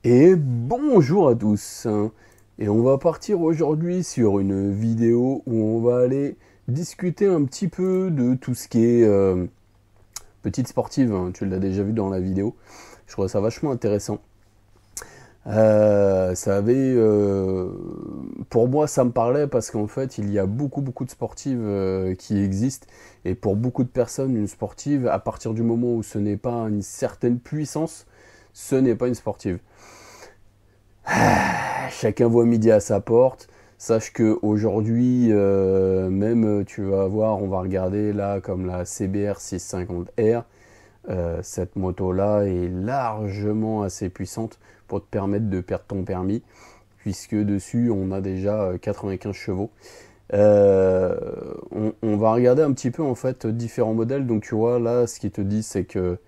Et bonjour à tous. Et on va partir aujourd'hui sur une vidéo où on va aller discuter un petit peu de tout ce qui est petite sportive, hein. Tu l'as déjà vu dans la vidéo. Je trouve ça vachement intéressant. Pour moi, ça me parlait parce qu'en fait, il y a beaucoup de sportives qui existent. Et pour beaucoup de personnes, une sportive, à partir du moment où ce n'est pas une certaine puissance, ce n'est pas une sportive. Chacun voit midi à sa porte. Sache que aujourd'hui, même tu vas voir, on va regarder là comme la CBR 650R. Cette moto-là est largement assez puissante pour te permettre de perdre ton permis, puisque dessus on a déjà 95 chevaux. On va regarder un petit peu en fait différents modèles. Donc tu vois là, ce qui te dit c'est que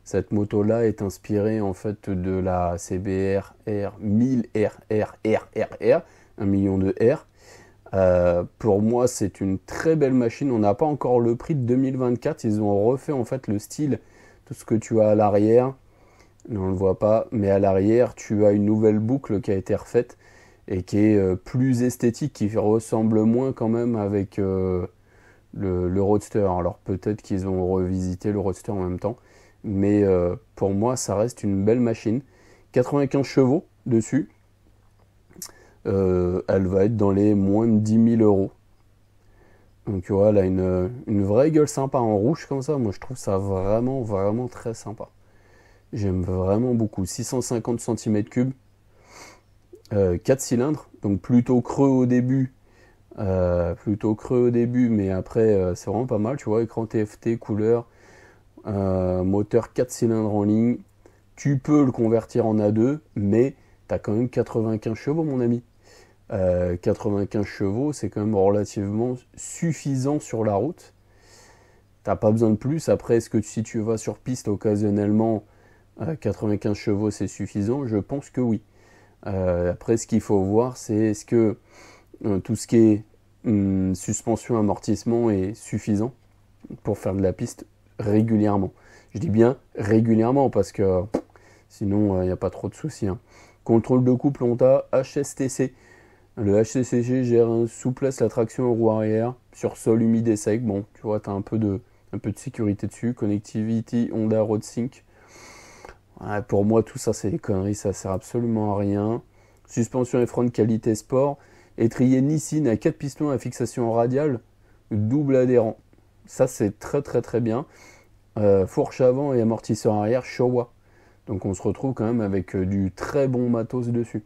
cette moto-là est inspirée en fait de la CBR R 1000 RRRRR, 1 million de R. Pour moi, c'est une très belle machine. On n'a pas encore le prix de 2024. Ils ont refait en fait le style, tout ce que tu as à l'arrière. On ne le voit pas, mais à l'arrière, tu as une nouvelle boucle qui a été refaite et qui est plus esthétique, qui ressemble moins quand même avec le Roadster. Alors peut-être qu'ils ont revisité le Roadster en même temps, mais pour moi, ça reste une belle machine. 95 chevaux dessus. Elle va être dans les moins de 10 000 euros. Donc tu vois, elle a une vraie gueule sympa en rouge comme ça. Moi, je trouve ça vraiment très sympa. J'aime vraiment beaucoup. 650 cm3, 4 cylindres, donc plutôt creux au début, mais après c'est vraiment pas mal. Tu vois, écran TFT, couleur, moteur 4 cylindres en ligne. Tu peux le convertir en A2, mais t'as quand même 95 chevaux, mon ami. 95 chevaux, c'est quand même relativement suffisant sur la route. T'as pas besoin de plus. Après, est-ce que si tu vas sur piste occasionnellement, 95 chevaux c'est suffisant? Je pense que oui. Après, ce qu'il faut voir, c'est est-ce que tout ce qui est suspension, amortissement est suffisant pour faire de la piste régulièrement. Je dis bien régulièrement parce que sinon il n'y a pas trop de soucis, hein. Contrôle de couple, on a HSTC. Le HCCG gère souplesse la traction en roue arrière sur sol humide et sec. Bon, tu vois, tu as un peu de sécurité dessus. Connectivity Honda RoadSync. Ouais, pour moi, tout ça, c'est des conneries. Ça sert absolument à rien. Suspension et frein de qualité sport. Étrier Nissin à 4 pistons à fixation radiale. Double adhérent. Ça, c'est très bien. Fourche avant et amortisseur arrière Showa. Donc on se retrouve quand même avec du très bon matos dessus.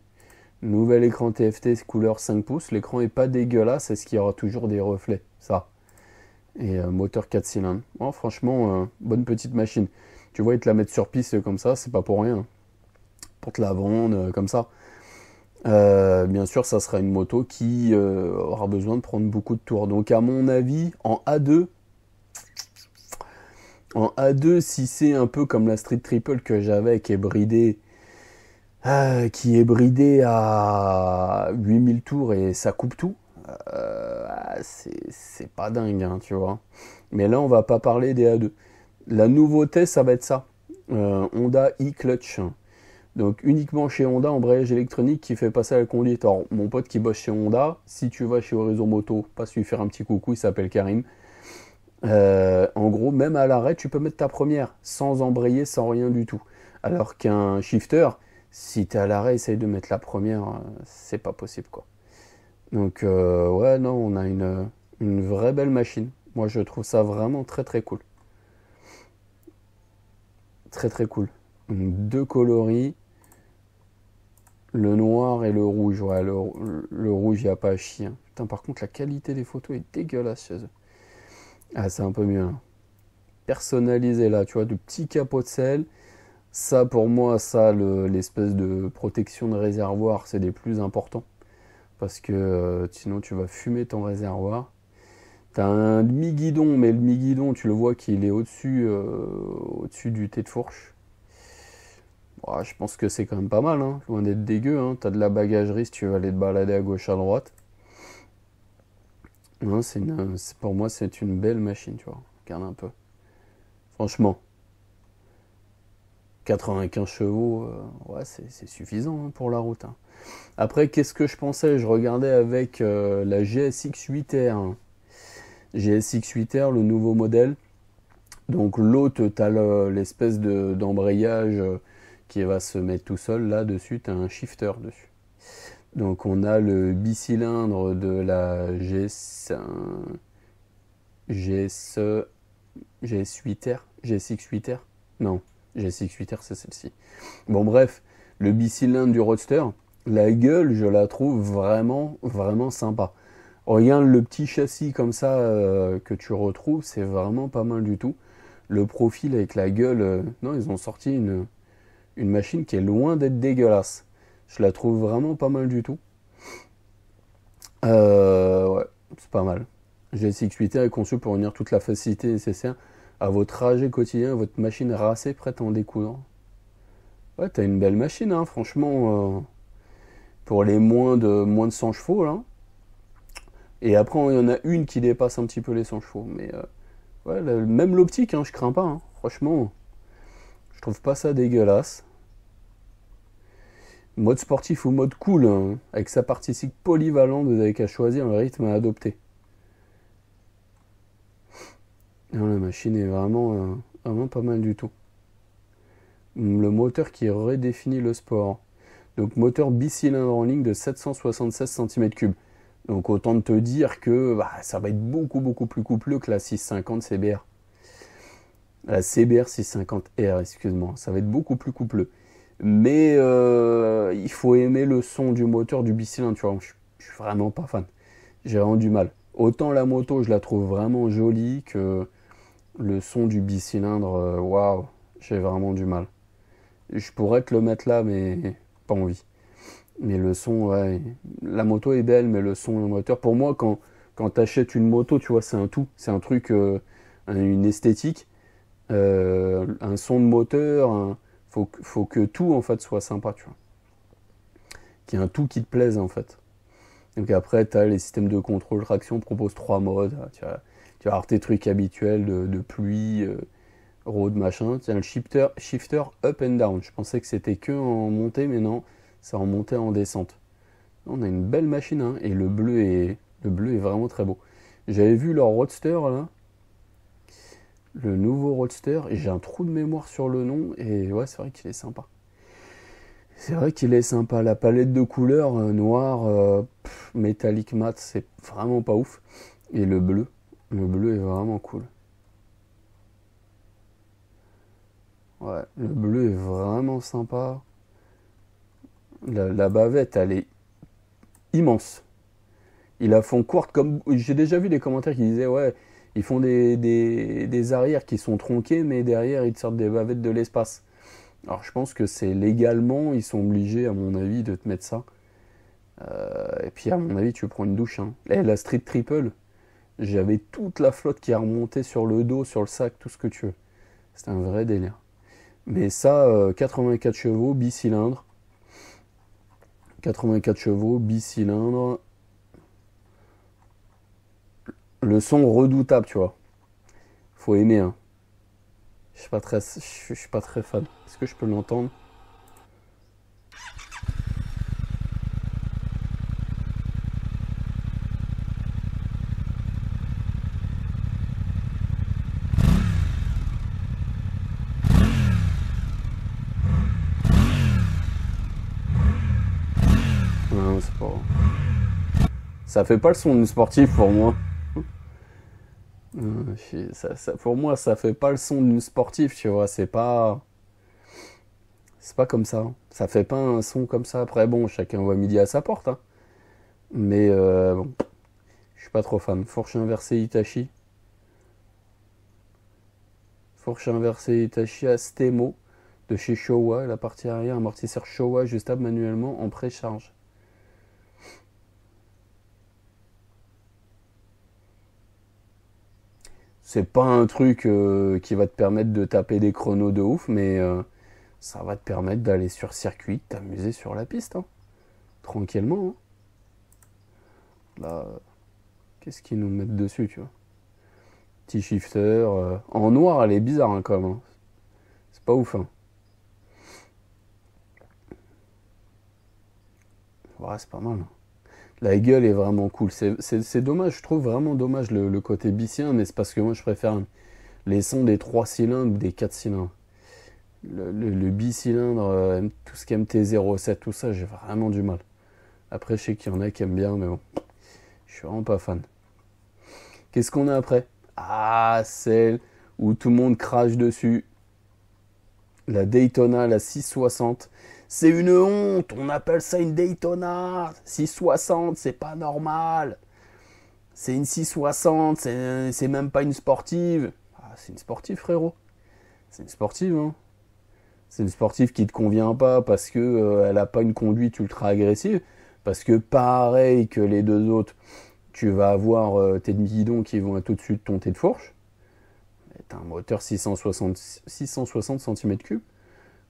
Nouvel écran TFT couleur 5 pouces. L'écran est pas dégueulasse. Est-ce qu'il y aura toujours des reflets? Ça. Et moteur 4 cylindres. Oh, franchement, bonne petite machine. Tu vois, ils te la mettent sur piste comme ça, c'est pas pour rien. Pour te la vendre comme ça. Bien sûr, ça sera une moto qui aura besoin de prendre beaucoup de tours. Donc, à mon avis, en A2, si c'est un peu comme la Street Triple que j'avais, qui est bridée à 8000 tours et ça coupe tout, c'est pas dingue, hein, tu vois. Mais là, on va pas parler des A2. La nouveauté, ça va être ça. Honda e-clutch. Donc uniquement chez Honda, embrayage électronique qui fait passer à la conduite. Alors, mon pote qui bosse chez Honda, si tu vas chez Horizon Moto, passe lui faire un petit coucou, il s'appelle Karim. En gros, même à l'arrêt, tu peux mettre ta première, sans embrayer, sans rien du tout. Alors qu'un shifter, si tu es à l'arrêt, essaye de mettre la première, c'est pas possible, quoi. Donc, ouais, non, on a une vraie belle machine. Moi, je trouve ça vraiment très cool. Très cool. Donc, deux coloris, le noir et le rouge. Ouais, le rouge, il n'y a pas à chier. Putain, par contre, la qualité des photos est dégueulasse chez eux. Ah, c'est un peu mieux, là. Personnalisé, là, tu vois, de petits capots de sel. Ça, pour moi, ça, l'espèce de protection de réservoir, c'est des plus importants. Parce que sinon, tu vas fumer ton réservoir. T'as un demi-guidon, mais le demi-guidon, tu le vois qu'il est au-dessus du thé de fourche. Bon, je pense que c'est quand même pas mal, hein. Loin d'être dégueu, hein. T'as de la bagagerie si tu veux aller te balader à gauche à droite. Non, pour moi, c'est une belle machine, tu vois. Regarde un peu. Franchement, 95 chevaux, ouais, c'est suffisant hein, pour la route. Hein. Après, qu'est-ce que je pensais? Je regardais avec la GSX 8R. Hein. GSX 8R, le nouveau modèle. Donc l'autre, tu as l'espèce d'embrayage qui va se mettre tout seul. Là, dessus, tu as un shifter dessus. Donc on a le bicylindre de la GS 8R. GSX 8R. Non, GSX 8R, c'est celle-ci. Bon bref, le bicylindre du Roadster, la gueule, je la trouve vraiment, vraiment sympa. Regarde le petit châssis comme ça que tu retrouves, c'est vraiment pas mal du tout. Le profil avec la gueule, non, ils ont sorti une machine qui est loin d'être dégueulasse. Je la trouve vraiment pas mal du tout. Ouais, c'est pas mal. GSX 8R est conçu pour unir toute la facilité nécessaire à votre trajet quotidien, à votre machine racée prête à en découdre. Ouais, t'as une belle machine, hein, franchement, pour les moins de 100 chevaux, là. Et après, il y en a une qui dépasse un petit peu les 100 chevaux. Mais ouais, même l'optique, hein, je crains pas. Hein. Franchement, je trouve pas ça dégueulasse. Mode sportif ou mode cool, hein, avec sa partie cycle polyvalente, vous avez qu'à choisir le rythme à adopter. Non, la machine est vraiment pas mal du tout. Le moteur qui redéfinit le sport. Donc moteur bicylindre en ligne de 776 cm3. Donc autant te dire que bah, ça va être beaucoup plus coupleux que la 650 CBR. La CBR 650R, excuse-moi. Ça va être beaucoup plus coupleux. Mais il faut aimer le son du moteur du bicylindre, tu vois. Je suis vraiment pas fan. J'ai vraiment du mal. Autant la moto, je la trouve vraiment jolie que le son du bicylindre, waouh, j'ai vraiment du mal. Je pourrais te le mettre là, mais pas envie. Mais le son, ouais, la moto est belle, mais le son, le moteur, pour moi, quand tu achètes une moto, tu vois, c'est un tout. C'est un truc, une esthétique, un son de moteur, faut que tout, en fait, soit sympa, tu vois. Qu'il y ait un tout qui te plaise, en fait. Donc après, tu as les systèmes de contrôle traction, proposent 3 modes. Tu vas avoir tes trucs habituels de pluie, road, machin. Tu as le shifter up and down. Je pensais que c'était que en montée, mais non, c'est en montée en descente. On a une belle machine, hein, et le bleu est vraiment très beau. J'avais vu leur Roadster, là, le nouveau Roadster, et j'ai un trou de mémoire sur le nom, et ouais, c'est vrai qu'il est sympa. C'est vrai qu'il est sympa. La palette de couleurs, noir, métallique mat, c'est vraiment pas ouf. Et le bleu est vraiment cool. Ouais, le bleu est vraiment sympa. La bavette, elle est immense. Ils la font courte comme. J'ai déjà vu des commentaires qui disaient ouais, ils font des arrières qui sont tronqués, mais derrière ils te sortent des bavettes de l'espace. Alors je pense que c'est légalement, ils sont obligés, à mon avis, de te mettre ça. Et puis à mon avis, tu prends une douche. Hein. La Street Triple, j'avais toute la flotte qui a remonté sur le dos, sur le sac, tout ce que tu veux. C'était un vrai délire. Mais ça, 84 chevaux, bicylindre. 84 chevaux, bicylindre. Le son redoutable, tu vois. Faut aimer, hein. Je suis pas très fan. Est-ce que je peux l'entendre? Non, c'est pas. Ça fait pas le son d'une sportive pour moi. Pour moi, ça fait pas le son d'une sportive, tu vois. C'est pas comme ça. Ça fait pas un son comme ça. Après, bon, chacun voit midi à sa porte. Hein. Mais bon, je suis pas trop fan. Fourche inversée Hitachi. Fourche inversée Hitachi Astemo de chez Showa. La partie arrière, amortisseur Showa ajustable manuellement en précharge. C'est pas un truc qui va te permettre de taper des chronos de ouf, mais ça va te permettre d'aller sur circuit, t'amuser sur la piste, hein, tranquillement. Hein. Là, qu'est-ce qu'ils nous mettent dessus, tu vois? Petit shifter. En noir, elle est bizarre hein, quand même. Hein. C'est pas ouf. Hein. Ouais, c'est pas mal. La gueule est vraiment cool. C'est dommage, je trouve vraiment dommage le côté bicylindre, mais c'est parce que moi je préfère les sons des 3 cylindres ou des 4 cylindres. Le bicylindre, tout ce qui est MT-07, tout ça, j'ai vraiment du mal. Après, je sais qu'il y en a qui aiment bien, mais bon, je suis vraiment pas fan. Qu'est-ce qu'on a après? Ah, celle où tout le monde crache dessus. La Daytona, la 660. C'est une honte, on appelle ça une Daytona. 660, c'est pas normal. C'est une 660, c'est même pas une sportive. Ah, c'est une sportive, frérot. C'est une sportive, hein. C'est une sportive qui te convient pas parce que elle a pas une conduite ultra agressive. Parce que pareil que les deux autres, tu vas avoir tes guidons qui vont être au-dessus de ton tête de fourche. T'as un moteur 660 cm3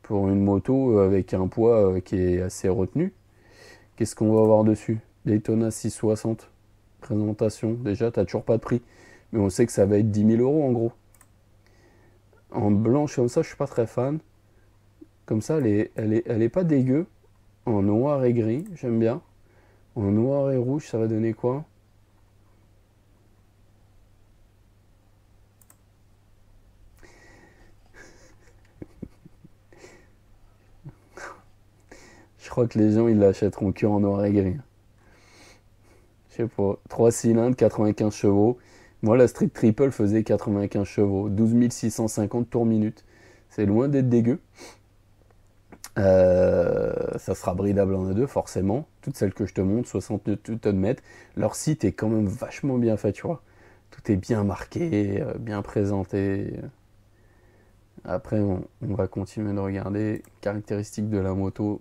pour une moto avec un poids qui est assez retenu. Qu'est-ce qu'on va avoir dessus? Daytona 660. Présentation. Déjà, t'as toujours pas de prix. Mais on sait que ça va être 10 000 euros en gros. En blanche comme ça, je suis pas très fan. Comme ça, elle est pas dégueu. En noir et gris, j'aime bien. En noir et rouge, ça va donner quoi? Je crois que les gens, ils l'achèteront que en noir et gris. Je sais pas. 3 cylindres, 95 chevaux. Moi, la Street Triple faisait 95 chevaux. 12 650 tours minute. C'est loin d'être dégueu. Ça sera bridable en A2, forcément. Toutes celles que je te montre, 60 Nm. Leur site est quand même vachement bien fait, tu vois. Tout est bien marqué, bien présenté. Après, on va continuer de regarder. Caractéristiques de la moto.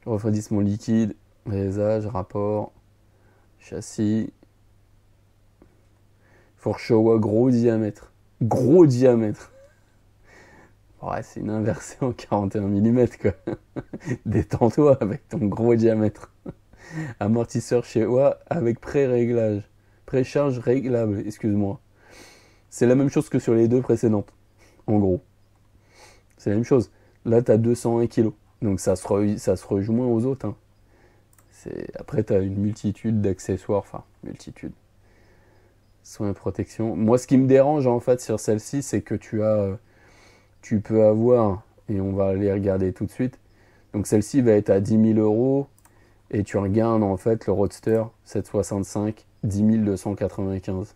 Refroidissement liquide, réalisage, rapport, châssis. Fourche gros diamètre. Gros diamètre. Ouais, c'est une inversée en 41 mm, quoi. Détends-toi avec ton gros diamètre. Amortisseur chez Oa avec pré-réglage. Précharge réglable, excuse-moi. C'est la même chose que sur les deux précédentes, en gros. C'est la même chose. Là, t'as 201 kg. Donc ça se rejoint aux autres. Hein. Après, t'as une multitude d'accessoires. Enfin, multitude. Soins et protection. Moi, ce qui me dérange, en fait, sur celle-ci, c'est que tu peux avoir, et on va aller regarder tout de suite. Donc celle-ci va être à 10 000 euros. Et tu regardes, en fait, le Roadster 765, 10 295.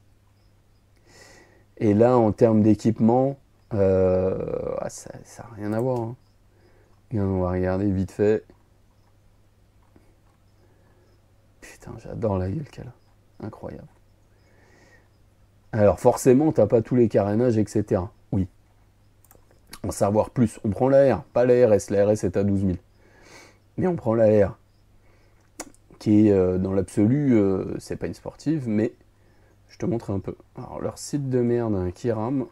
Et là, en termes d'équipement, ça n'a rien à voir. Hein. Regarde, on va regarder vite fait. Putain, j'adore la gueule qu'elle a. Incroyable. Alors forcément, t'as pas tous les carénages, etc. Oui. En savoir plus. On prend la R, pas la RS. La RS est à 12 000. Mais on prend la R, qui est dans l'absolu, c'est pas une sportive, mais je te montre un peu. Alors leur site de merde hein, qui rame.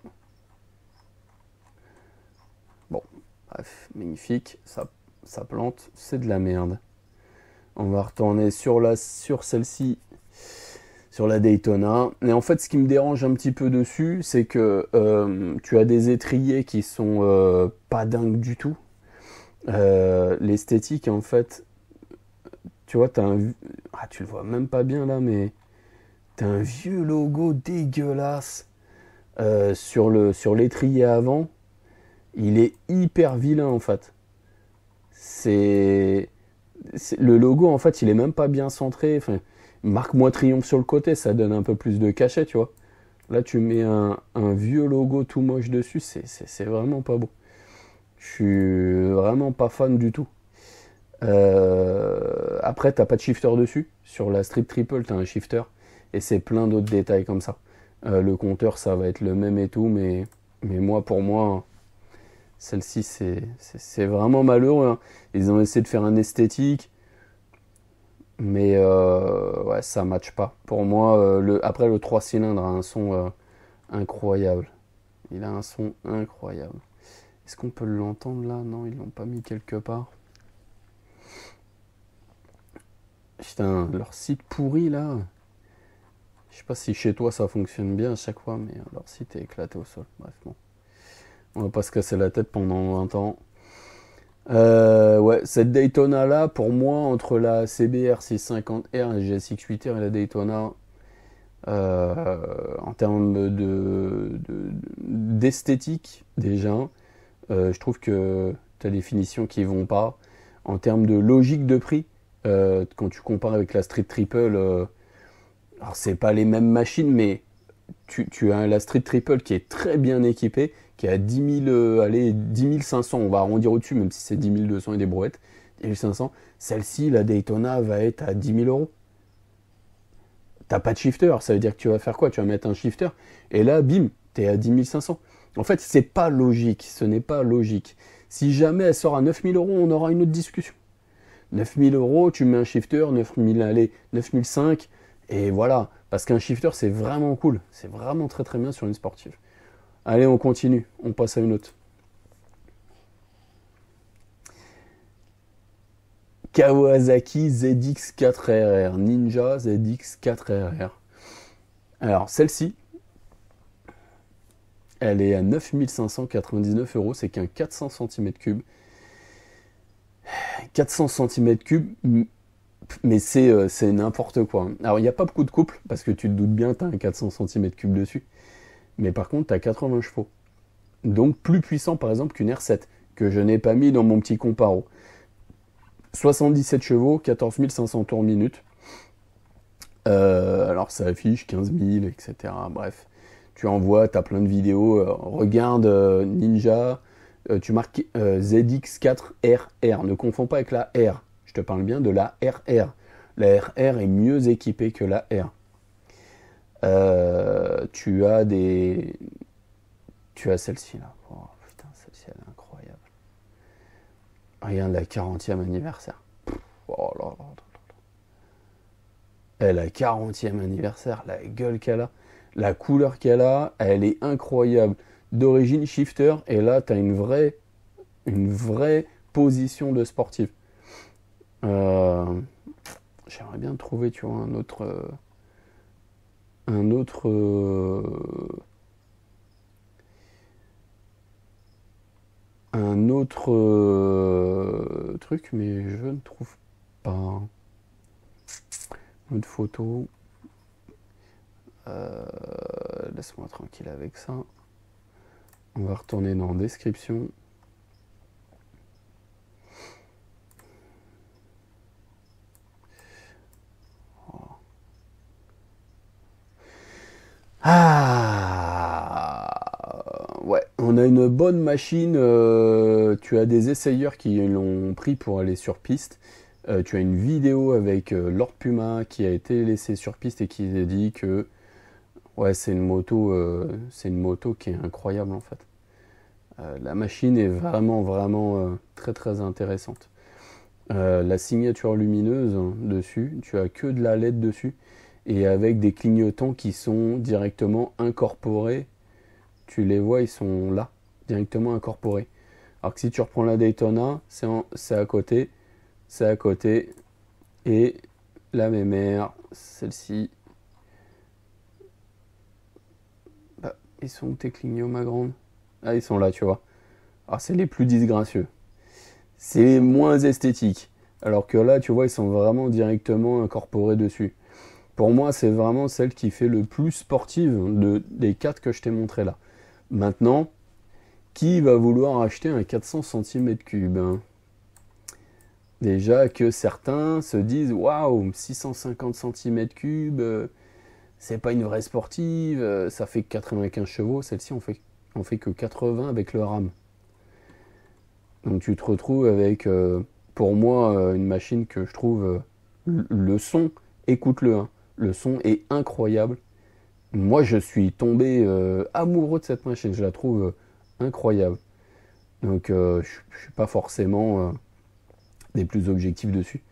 Bon, bref, magnifique. Ça plante, c'est de la merde. On va retourner sur celle-ci, sur la Daytona. Et en fait, ce qui me dérange un petit peu dessus, c'est que tu as des étriers qui sont pas dingues du tout. L'esthétique, en fait, tu vois, tu le vois même pas bien là, mais t'as un vieux logo dégueulasse sur l'étrier avant. Il est hyper vilain, en fait. Le logo, en fait, il est même pas bien centré. Enfin, marque-moi triomphe sur le côté, ça donne un peu plus de cachet, tu vois. Là, tu mets un vieux logo tout moche dessus, c'est vraiment pas beau. Je suis vraiment pas fan du tout. Après, t'as pas de shifter dessus. Sur la Street Triple, t'as un shifter. Et c'est plein d'autres détails comme ça. Le compteur, ça va être le même et tout, mais pour moi, celle-ci, c'est vraiment malheureux. Hein. Ils ont essayé de faire un esthétique, mais ouais, ça matche pas. Pour moi, après, le 3 cylindres a un son incroyable. Il a un son incroyable. Est-ce qu'on peut l'entendre là? Non, ils l'ont pas mis quelque part. Putain, leur site pourri là. Je sais pas si chez toi ça fonctionne bien à chaque fois, mais leur site est éclaté au sol. Bref, bon. On va pas se casser la tête pendant 20 ans. Ouais, Ouais, cette Daytona là, pour moi, entre la CBR 650R, la GSX 8R et la Daytona, en termes d'esthétique déjà, je trouve que tu as des finitions qui vont pas. En termes de logique de prix, quand tu compares avec la Street Triple, alors c'est pas les mêmes machines, mais tu as la Street Triple qui est très bien équipée, qui est à 10 000, allez, 10 500, on va arrondir au-dessus, même si c'est 10 200 et des brouettes, 10 500. Celle-ci, la Daytona, va être à 10 000 euros. T'as pas de shifter, ça veut dire que tu vas faire quoi? Tu vas mettre un shifter, et là, bim, t'es à 10 500. En fait, c'est pas logique, ce n'est pas logique. Si jamais elle sort à 9 000 euros, on aura une autre discussion. 9 000 euros, tu mets un shifter, 9 000, allez, 9 500, et voilà. Parce qu'un shifter, c'est vraiment cool. C'est vraiment très très bien sur une sportive. Allez, on continue. On passe à une autre. Kawasaki ZX4RR. Ninja ZX4RR. Alors, celle-ci, elle est à 9 599 euros. C'est qu'un 400 cm3. 400 cm3, mais c'est n'importe quoi. Alors, il n'y a pas beaucoup de couple, parce que tu te doutes bien, tu as un 400 cm3 dessus. Mais par contre, tu as 80 chevaux. Donc plus puissant, par exemple, qu'une R7, que je n'ai pas mis dans mon petit comparo. 77 chevaux, 14 500 tours minute. Alors ça affiche 15 000, etc. Bref, tu envoies, tu as plein de vidéos. Regarde Ninja, tu marques ZX4RR. Ne confonds pas avec la R. Je te parle bien de la RR. La RR est mieux équipée que la R. Tu as des... Tu as celle-ci là. Oh, putain, celle-ci elle est incroyable. Regarde la 40e anniversaire. Oh là là là. Elle a 40e anniversaire, la gueule qu'elle a, la couleur qu'elle a, elle est incroyable. D'origine shifter, et là tu as une vraie position de sportif. J'aimerais bien trouver, tu vois, un autre truc, mais je ne trouve pas. Une photo. Laisse-moi tranquille avec ça. On va retourner dans description. Ouais, on a une bonne machine. Tu as des essayeurs qui l'ont pris pour aller sur piste. Tu as une vidéo avec Lord Puma qui a été laissé sur piste et qui a dit que ouais, c'est une moto qui est incroyable en fait. La machine est vraiment très très intéressante. La signature lumineuse dessus, tu as que de la LED dessus et avec des clignotants qui sont directement incorporés. Tu les vois, ils sont là, directement incorporés. Alors que si tu reprends la Daytona, c'est à côté. C'est à côté. Et la mémère, celle-ci. Bah, ils sont où tes clignots, ma grande? Ah, ils sont là, tu vois. Alors, c'est les plus disgracieux. C'est moins esthétique. Alors que là, tu vois, ils sont vraiment directement incorporés dessus. Pour moi, c'est vraiment celle qui fait le plus sportive des 4 que je t'ai montré là. Maintenant, qui va vouloir acheter un 400 cm3 hein? Déjà que certains se disent waouh, 650 cm3, c'est pas une vraie sportive, ça fait 95 chevaux. Celle-ci, on fait que 80 avec le RAM. Donc tu te retrouves avec, pour moi, une machine que je trouve le son, écoute-le, hein, le son est incroyable. Moi, je suis tombé amoureux de cette machine, je la trouve incroyable. Donc je suis pas forcément des plus objectifs dessus.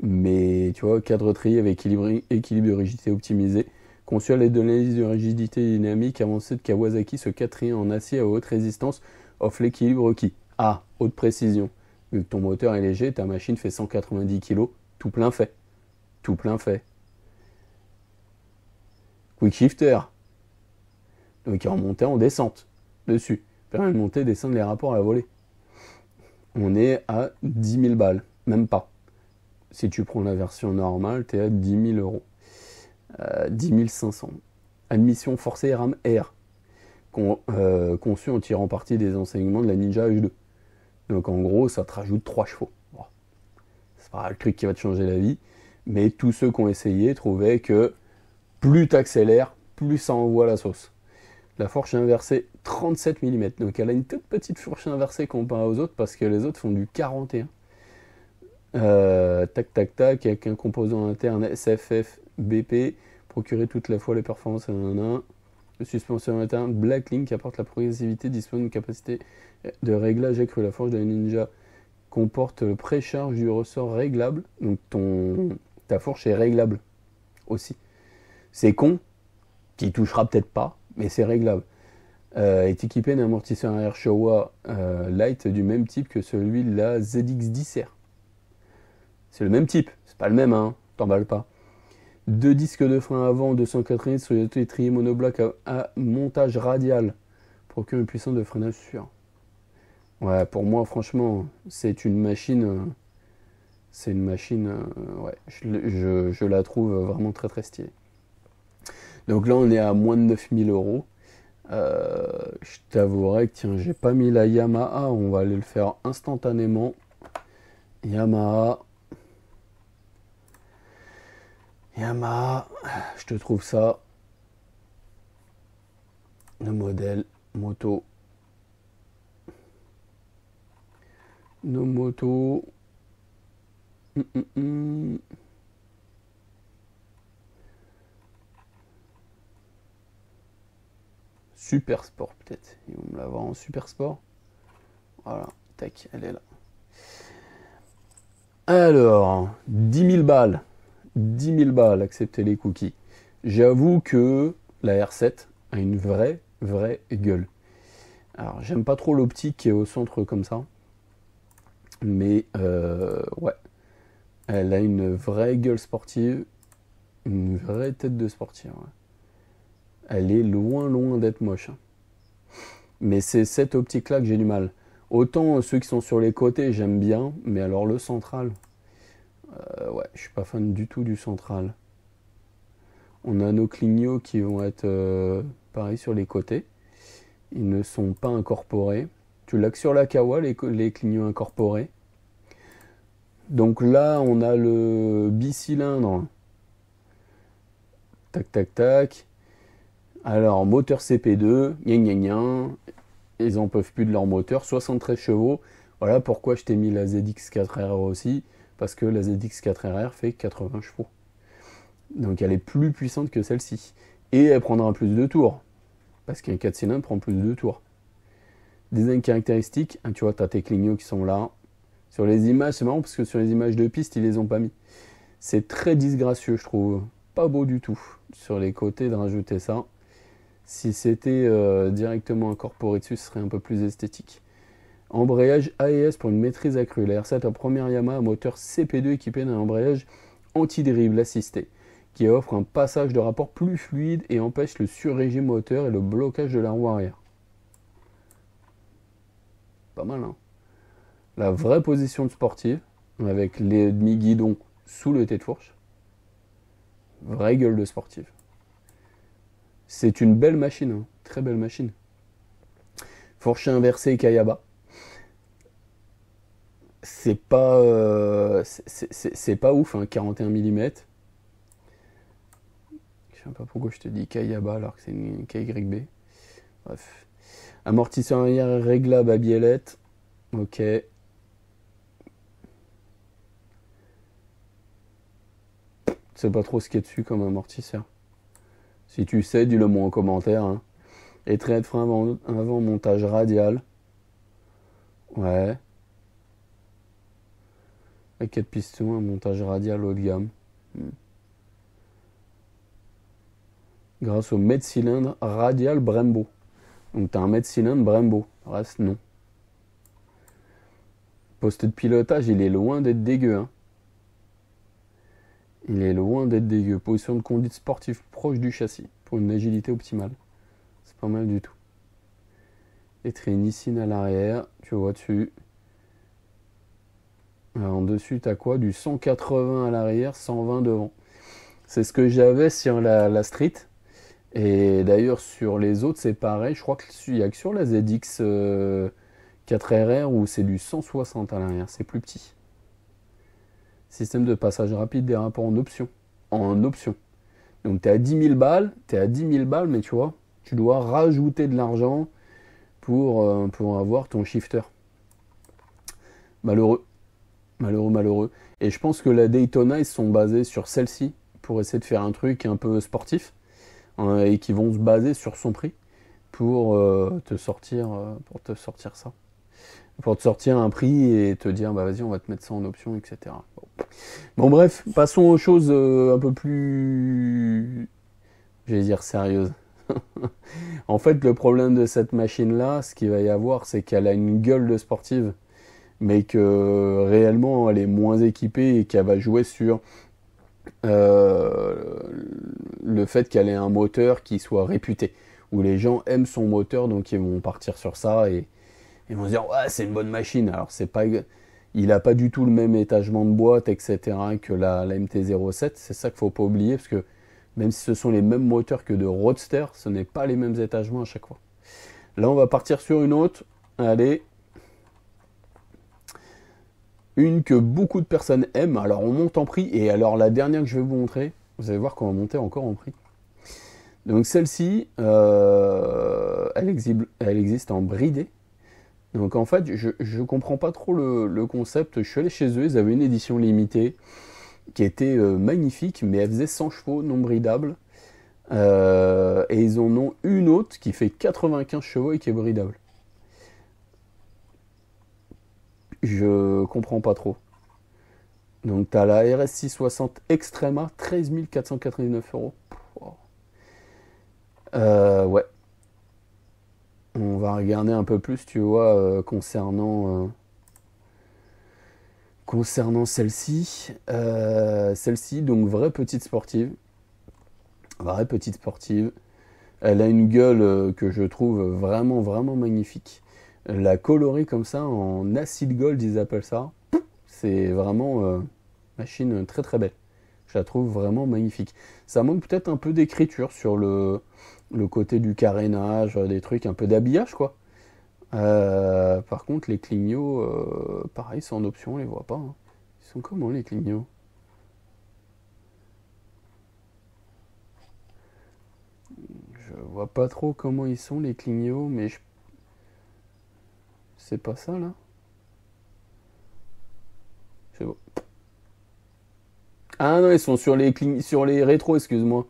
Mais tu vois, cadre tri avec équilibre de rigidité optimisé. Conçu à l'aide de l'analyse de rigidité dynamique avancée de Kawasaki, ce quatrième en acier à haute résistance offre l'équilibre requis. Ah, haute précision. Vu que ton moteur est léger, ta machine fait 190 kg, tout plein fait. Tout plein fait. Quick shifter. Donc il est en montée en descente. Dessus. Permet de monter et descendre les rapports à la volée. on est à 10 000 balles, même pas. Si tu prends la version normale, tu es à 10 000 euros. 10 500. Admission forcée RAM R, conçue en tirant parti des enseignements de la Ninja H2. Donc en gros, ça te rajoute 3 chevaux. Bon, c'est pas le truc qui va te changer la vie, mais tous ceux qui ont essayé trouvaient que plus tu accélères, plus ça envoie la sauce. La fourche inversée 37 mm, donc elle a une toute petite fourche inversée comparée aux autres parce que les autres font du 41. Tac tac tac, avec un composant interne SFF BP, procurer toute la fois les performances le suspension interne Blacklink qui apporte la progressivité, dispose d'une capacité de réglage accrue. La forge de la Ninja comporte le précharge du ressort réglable, donc ta fourche est réglable aussi. C'est con, qui touchera peut-être pas, mais c'est réglable. Est équipé d'un amortisseur arrière Showa Light du même type que celui de la ZX10R. C'est le même type, c'est pas le même, hein, t'emballes pas. 2 disques de frein avant 280 sur les étriers monobloc à montage radial. Procure une puissance de freinage sûre. Ouais, pour moi, franchement, c'est une machine. Ouais, je la trouve vraiment très très stylée. Donc là, on est à moins de 9 000 euros. Je t'avouerai que tiens, j'ai pas mis la Yamaha, on va aller le faire instantanément. Yamaha, je te trouve ça. Le modèle moto. Nos motos. Super sport peut-être. Ils vont me l'avoir en super sport. Voilà, tac, elle est là. Alors, 10 000 balles. 10 000 balles, accepter les cookies. J'avoue que la R7 a une vraie gueule. Alors, j'aime pas trop l'optique qui est au centre comme ça. Mais, ouais. Elle a une vraie gueule sportive. Une vraie tête de sportive. Ouais. Elle est loin d'être moche. Mais c'est cette optique-là que j'ai du mal. Autant ceux qui sont sur les côtés, j'aime bien. Mais alors le central... ouais, je suis pas fan du tout du central. On a nos clignots qui vont être pareil sur les côtés. Ils ne sont pas incorporés. Tu l'as que sur la Kawa, les clignots incorporés. Donc là, on a le bicylindre. Tac, tac, tac. Alors, moteur CP2, ils en peuvent plus de leur moteur, 73 chevaux. Voilà pourquoi je t'ai mis la ZX4RR aussi, parce que la ZX4RR fait 80 chevaux. Donc elle est plus puissante que celle-ci. Et elle prendra plus de tours, parce qu'un 4 cylindres prend plus de tours. Design caractéristique, tu vois, tu as tes clignots qui sont là. Sur les images, c'est marrant, parce que sur les images de piste, ils les ont pas mis. C'est très disgracieux, je trouve. Pas beau du tout, sur les côtés, de rajouter ça. Si c'était directement incorporé dessus, ce serait un peu plus esthétique. Embrayage AES pour une maîtrise accrue. La R7 a première Yamaha moteur CP2 équipé d'un embrayage anti-dérive assisté, qui offre un passage de rapport plus fluide et empêche le sur-régime moteur et le blocage de la roue arrière. Pas mal, hein. La vraie position de sportive, avec les demi-guidons sous le tête de fourche. Vraie gueule de sportive. C'est une belle machine, hein. Très belle machine. Fourche inversée Kayaba. C'est pas, c'est pas ouf, hein, 41 mm. Je sais pas pourquoi je te dis Kayaba alors que c'est une KYB. Bref. Amortisseur arrière réglable à biellette. Ok. Je sais pas trop ce qu'il y a dessus comme amortisseur. Si tu sais, dis-le moi en commentaire. Hein. Et trait de frein avant montage radial. Ouais. Avec 4 pistons, un montage radial haut de gamme. Grâce au mètre cylindre radial Brembo. Donc tu as un mètre cylindre Brembo. Le reste, non. Poste de pilotage, il est loin d'être dégueu. Hein. Il est loin d'être dégueu. Position de conduite sportive proche du châssis pour une agilité optimale. C'est pas mal du tout. Étrier Nissin à l'arrière, tu vois dessus. dessus, t'as quoi? Du 180 à l'arrière, 120 devant. C'est ce que j'avais sur la Street. Et d'ailleurs, sur les autres, c'est pareil. Je crois qu'il y a que sur la ZX 4RR où c'est du 160 à l'arrière. C'est plus petit. Système de passage rapide des rapports en option. En option. Donc t'es à 10 000 balles. T'es à 10 000 balles, mais tu vois, tu dois rajouter de l'argent pour avoir ton shifter. Malheureux. Malheureux, malheureux. Et je pense que la Daytona, ils se sont basés sur celle-ci pour essayer de faire un truc un peu sportif. Et qui vont se baser sur son prix pour te sortir ça. Pour te sortir un prix et te dire bah vas-y on va te mettre ça en option, etc. Bon bref, passons aux choses un peu plus, j'allais dire sérieuses. En fait le problème de cette machine là, ce qu'il va y avoir, c'est qu'elle a une gueule de sportive, mais que réellement elle est moins équipée et qu'elle va jouer sur le fait qu'elle ait un moteur qui soit réputé, où les gens aiment son moteur, donc ils vont partir sur ça et ils vont se dire ouais c'est une bonne machine. Alors c'est pas, il a pas du tout le même étagement de boîte, etc. que la MT-07. C'est ça qu'il faut pas oublier, parce que même si ce sont les mêmes moteurs que de Roadster, ce n'est pas les mêmes étagements à chaque fois. Là on va partir sur une autre. Allez, une que beaucoup de personnes aiment. Alors on monte en prix, et alors la dernière que je vais vous montrer, vous allez voir qu'on va monter encore en prix. Donc celle-ci, elle existe en bridé. Donc en fait, je comprends pas trop le concept. Je suis allé chez eux, ils avaient une édition limitée qui était magnifique, mais elle faisait 100 chevaux non bridable. Et ils en ont une autre qui fait 95 chevaux et qui est bridable. Je comprends pas trop. Donc tu as la RS660 Extrema, 13 499 €. Wow. Ouais. On va regarder un peu plus, tu vois, concernant celle-ci. Celle-ci, donc vraie petite sportive. Vraie petite sportive. Elle a une gueule que je trouve vraiment, vraiment magnifique. La colorer comme ça en acid gold, ils appellent ça. C'est vraiment machine très très belle. Je la trouve vraiment magnifique. Ça manque peut-être un peu d'écriture sur le côté du carénage, des trucs, un peu d'habillage quoi. Par contre les clignots, pareil c'est en option, on les voit pas. Hein. Ils sont comment les clignots? Je vois pas trop comment ils sont les clignots, mais c'est pas ça là. C'est bon. Ah non, ils sont sur les rétros, excuse-moi.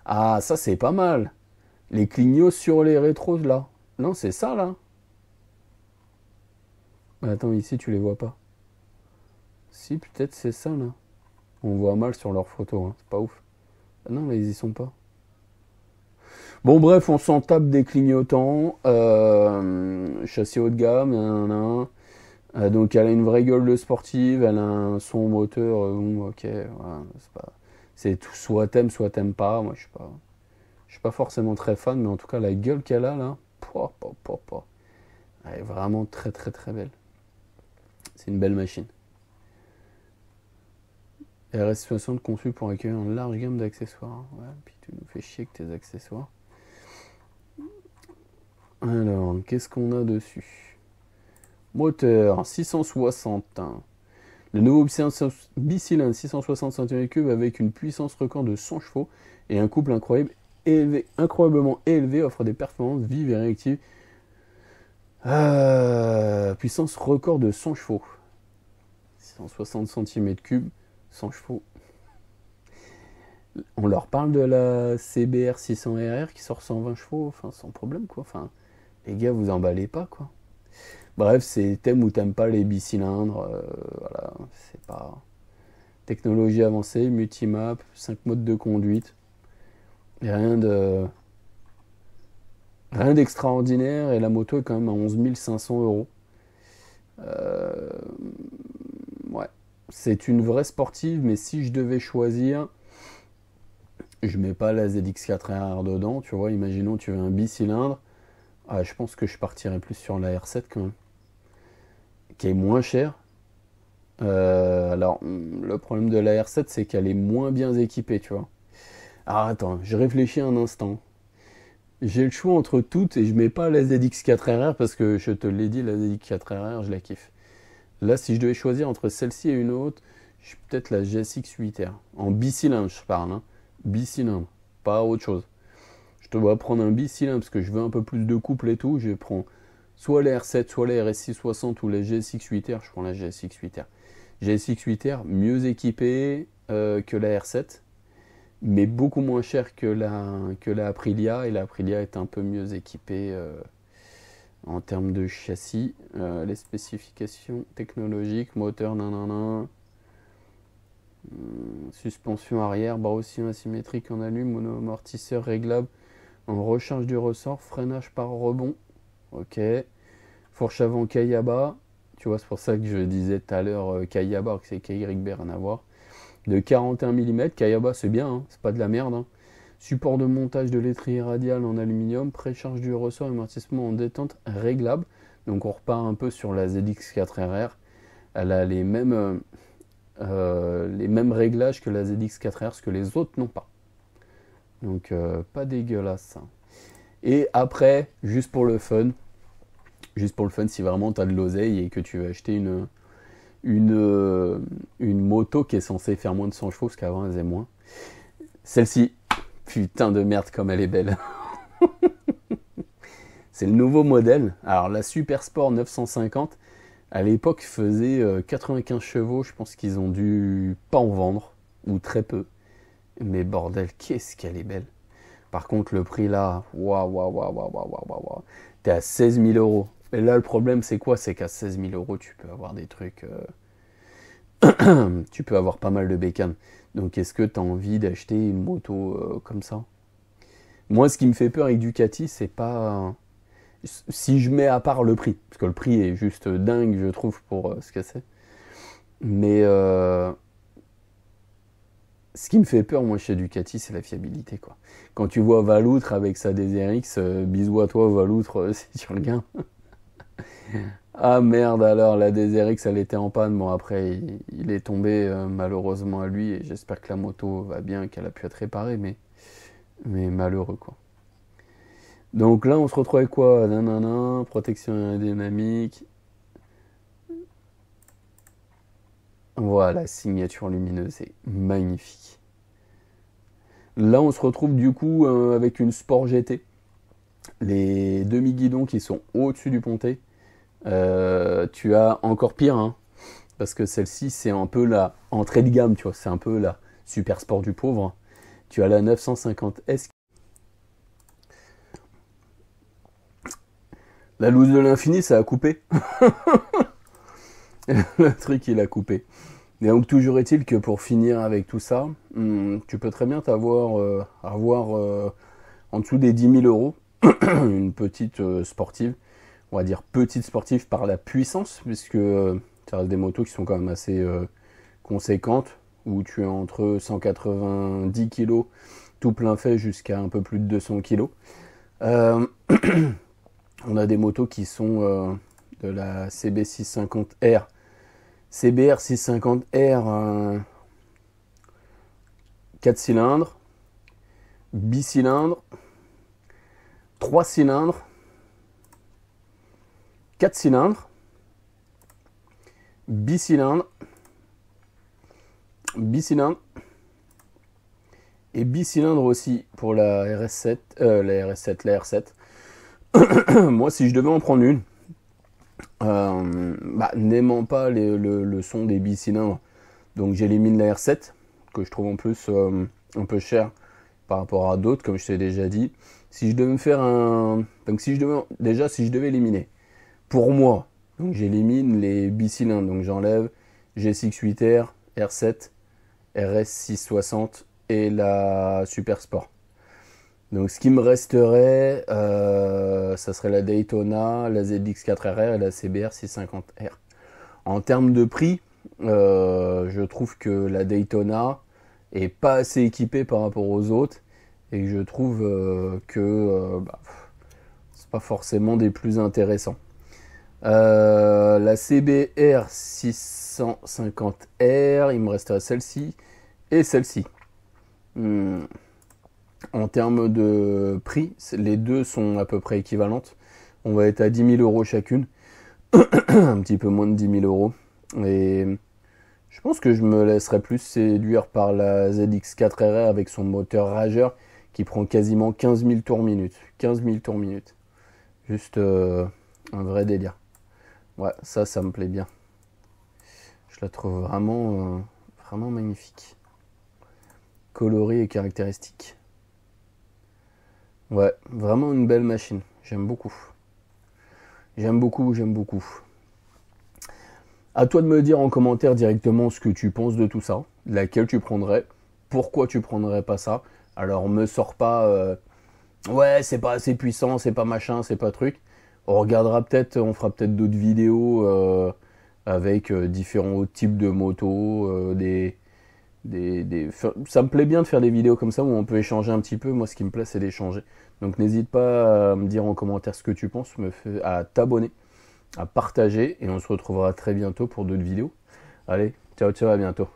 Ah, ça c'est pas mal. Les clignots sur les rétros là. Non, c'est ça là. Bah, attends, ici tu les vois pas. Si, peut-être c'est ça là. On voit mal sur leurs photos, hein. C'est pas ouf. Ah non, mais ils y sont pas. Bon, bref, on s'en tape des clignotants. Châssis haut de gamme, nan. Donc elle a une vraie gueule de sportive, elle a un son moteur, ok, voilà, c'est tout, soit t'aimes pas. Moi je suis pas forcément très fan, mais en tout cas la gueule qu'elle a là, elle est vraiment très très très belle. C'est une belle machine. RS60 conçue pour accueillir une large gamme d'accessoires. Ouais, puis tu nous fais chier avec tes accessoires. Alors, qu'est-ce qu'on a dessus? Moteur 660. Le nouveau bicylindre 660 cm3 avec une puissance record de 100 chevaux et un couple incroyablement élevé offre des performances vives et réactives. Puissance record de 100 chevaux. 660 cm3, 100 chevaux. On leur parle de la CBR 600RR qui sort 120 chevaux, enfin sans problème quoi. Enfin, les gars, vous emballez pas quoi. Bref, c'est t'aimes ou t'aimes pas les bicylindres, voilà, c'est pas technologie avancée, multimap, 5 modes de conduite, rien d'extraordinaire et la moto est quand même à 11 500 €. Ouais, c'est une vraie sportive, mais si je devais choisir, je mets pas la ZX4R dedans, tu vois, imaginons tu veux un bicylindre, je pense que je partirais plus sur la R7 quand même, qui est moins chère, Alors, le problème de la R7, c'est qu'elle est moins bien équipée, tu vois. Alors attends, je réfléchis un instant. J'ai le choix entre toutes et je mets pas la ZX4RR parce que je te l'ai dit, la ZX4RR, je la kiffe. Là, si je devais choisir entre celle-ci et une autre, je suis peut-être la GSX-8R. En bicylindre, je parle, hein. Bicylindre, pas autre chose. Je dois prendre un bicylindre parce que je veux un peu plus de couple et tout. Je prends soit la R7, soit la RS660 ou la GSX-8R. Je prends la GSX-8R. GSX-8R, mieux équipée que la R7, mais beaucoup moins cher que la Aprilia. Et la Aprilia est un peu mieux équipée en termes de châssis. Les spécifications technologiques, moteur, nanana. Suspension arrière, bras aussi asymétrique en alu, mono-amortisseur réglable en recharge du ressort, freinage par rebond, ok, fourche avant Kayaba, tu vois, c'est pour ça que je disais tout à l'heure Kayaba, que c'est KYB, rien à voir, de 41 mm, Kayaba c'est bien, hein, c'est pas de la merde, hein. Support de montage de l'étrier radial en aluminium, précharge du ressort, amortissement en détente réglable, donc on repart un peu sur la ZX4RR, elle a les mêmes réglages que la ZX4R, ce que les autres n'ont pas. Donc pas dégueulasse ça. Et après, juste pour le fun, si vraiment tu as de l'oseille et que tu veux acheter une moto qui est censée faire moins de 100 chevaux, parce qu'avant elle faisait moins. Celle-ci, putain de merde comme elle est belle. C'est le nouveau modèle. Alors la Super Sport 950, à l'époque faisait 95 chevaux, je pense qu'ils ont dû pas en vendre, ou très peu. Mais bordel, qu'est-ce qu'elle est belle. Par contre, le prix là, waouh. T'es à 16 000 euros. Et là, le problème, c'est quoi? C'est qu'à 16 000 euros, tu peux avoir des trucs. Tu peux avoir pas mal de bécanes. Donc, est-ce que t'as envie d'acheter une moto comme ça? Moi, ce qui me fait peur avec Ducati, c'est pas. Si je mets à part le prix, parce que le prix est juste dingue, je trouve, pour ce que c'est. Mais. Ce qui me fait peur, moi, chez Ducati, c'est la fiabilité, quoi. Quand tu vois Valoutre avec sa DSR-X, bisous à toi, Valoutre, si tu le gain. Ah merde, alors, la DSR-X, elle était en panne. Bon, après, il est tombé, malheureusement, à lui, et j'espère que la moto va bien, qu'elle a pu être réparée, mais malheureux, quoi. Donc là, on se retrouve avec quoi? Nanana, protection aérodynamique. Voilà, signature lumineuse, c'est magnifique. Là, on se retrouve du coup avec une Sport GT. Les demi-guidons qui sont au-dessus du pontet. Tu as encore pire, hein, parce que celle-ci, c'est un peu la entrée de gamme, tu vois. C'est un peu la Super Sport du pauvre. Tu as la 950S. La loose de l'infini, ça a coupé. Le truc, il a coupé. Et donc, toujours est-il que pour finir avec tout ça, tu peux très bien avoir en dessous des 10 000 euros une petite sportive. On va dire petite sportive par la puissance, puisque ça reste des motos qui sont quand même assez conséquentes, où tu es entre 190 kg tout plein fait jusqu'à un peu plus de 200 kg. On a des motos qui sont de la CB650R, CBR 650R 4 cylindres, bicylindre, 3 cylindres, 4 cylindres, bicylindre, et bicylindre aussi pour la RS7, la R7. Moi, si je devais en prendre une, n'aimant pas le son des bicylindres, donc j'élimine la R7, que je trouve en plus un peu cher par rapport à d'autres, comme je t'ai déjà dit. Si je devais me faire donc si je devais éliminer, pour moi, donc j'élimine les bicylindres, donc j'enlève GSX-8R, R7, RS660 et la Super Sport. Donc ce qui me resterait, ça serait la Daytona, la ZX4RR et la CBR 650R. En termes de prix, je trouve que la Daytona est pas assez équipée par rapport aux autres et que je trouve que c'est pas forcément des plus intéressants. La CBR 650R, il me resterait celle-ci et celle-ci. En termes de prix, les deux sont à peu près équivalentes. On va être à 10 000 euros chacune, un petit peu moins de 10 000 euros. Et je pense que je me laisserai plus séduire par la ZX4RR avec son moteur rageur qui prend quasiment 15 000 tours minute. 15 000 tours minute. Juste un vrai délire. Ouais, ça me plaît bien. Je la trouve vraiment magnifique. Colorée et caractéristique. Ouais, vraiment une belle machine. J'aime beaucoup. J'aime beaucoup, j'aime beaucoup. À toi de me dire en commentaire directement ce que tu penses de tout ça, laquelle tu prendrais, pourquoi tu prendrais pas ça. Alors me sors pas, ouais c'est pas assez puissant, c'est pas machin, c'est pas truc. On fera peut-être d'autres vidéos avec différents autres types de motos, ça me plaît bien de faire des vidéos comme ça où on peut échanger un petit peu. Moi ce qui me plaît c'est d'échanger. Donc n'hésite pas à me dire en commentaire ce que tu penses, à t'abonner, à partager et on se retrouvera très bientôt pour d'autres vidéos. Allez, ciao ciao, à bientôt.